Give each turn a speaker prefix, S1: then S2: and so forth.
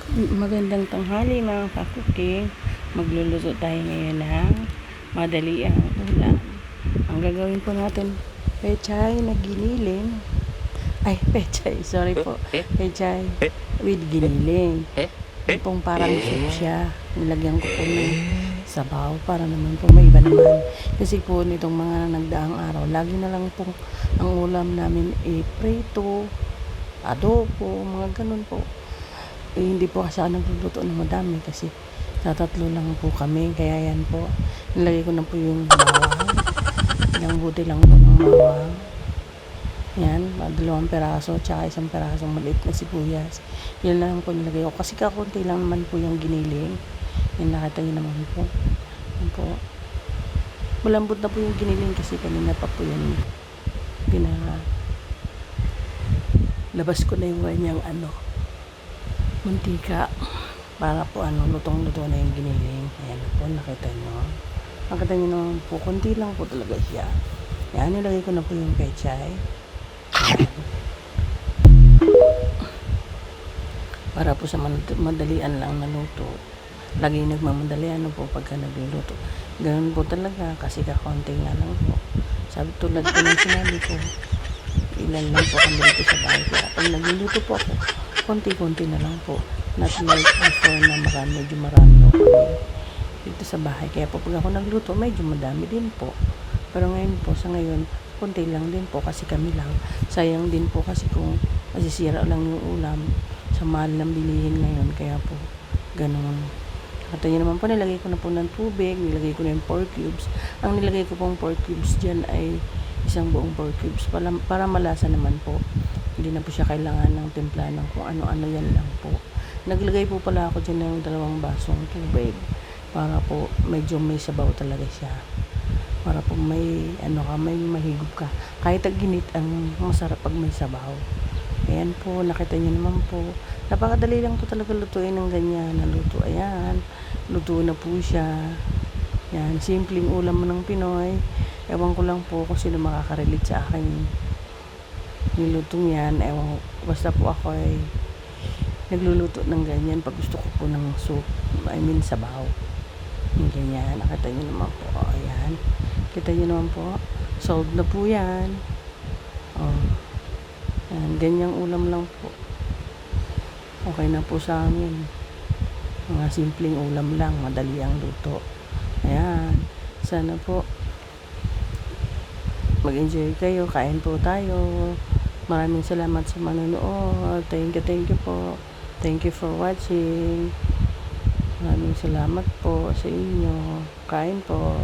S1: Magandang tanghali mga kakuking. Magluluto tayo ngayon ng madaliang ulam. Ang gagawin po natin, pechay na giniling. Ay, pechay, sorry po. Pechay with giniling. Yung pong parang soup siya. Nilagyan ko po ng sabaw para naman po maiba naman. Kasi po nitong mga nagdaang araw, lagi na lang po ang ulam namin prito, adobo, mga ganun po. Hindi po kasi ako nagluluto ng madami kasi sa tatlo lang po kami, kaya yan po nilagay ko na po yung bawang, ilang buti lang po ng bawang yan, 2 peraso tsaka 1 perasong maliit na sibuyas, yun lang po nilagay ko kasi kakunti lang naman po yung giniling. Yan, nakita nyo naman po yan po, malambot na po yung giniling kasi kanina pa po yan labas ko na yung kanyang mantika para po lutong-luto na yung giniling. Ayan po, nakita nyo naman po, konti lang po talaga siya. Ayan, nilagay ko na po yung pechay. Ayan. Para po sa madalian lang na luto. Lagi nagmamadali po pagka nagluluto. Ganun po talaga kasi kakonti nga lang po. Sabi tulad po ng sinabi ko, ilan lang po kami dito sa bahay. Kaya pag nagluluto po ako, konti-konti na lang po. Not like before na medyo marami po kami dito sa bahay. Kaya po pag ako nagluto, medyo madami din po. Pero ngayon po, sa ngayon, konti lang din po kasi kami lang. Sayang din po kasi kung masisira lang yung ulam sa mahal ng bilihin ngayon. Kaya po, ganun. Kata nyo naman po, nilagay ko na po ng tubig, nilagay ko na yung pork cubes. Ang nilagay ko pong pork cubes dyan ay isang buong pork cubes para malasa naman po. Hindi na po siya kailangan ng timpla ng kung ano-ano, yan lang po. Naglagay po pala ako dyan ng 2 basong tubig para po medyo may sabaw talaga siya. Para po may may mahigop ka. Kahit ginit ang masarap pag may sabaw. Ayan po, nakita niyo naman po. Napakadali lang po talaga lutuin ng ganyan na luto. Ayan, luto na po siya. Yan, simpleng ulam mo ng Pinoy. Ewan ko lang po kung sino makaka-relate sa akin nilutong yan. Ewan, basta po ako ay nagluluto ng ganyan pag gusto ko po ng soup. I mean sabaw. Yung ganyan, nakita nyo naman po. O, ayan. Kita nyo naman po. Solved na po yan. O, ayan, ganyang ulam lang po. Okay na po sa amin. Mga simpleng ulam lang, madali ang luto. Ayan, sana po mag-enjoy kayo, kain po tayo. Maraming salamat sa manonood. Thank you po. Thank you for watching. Maraming salamat po sa inyo. Kain po.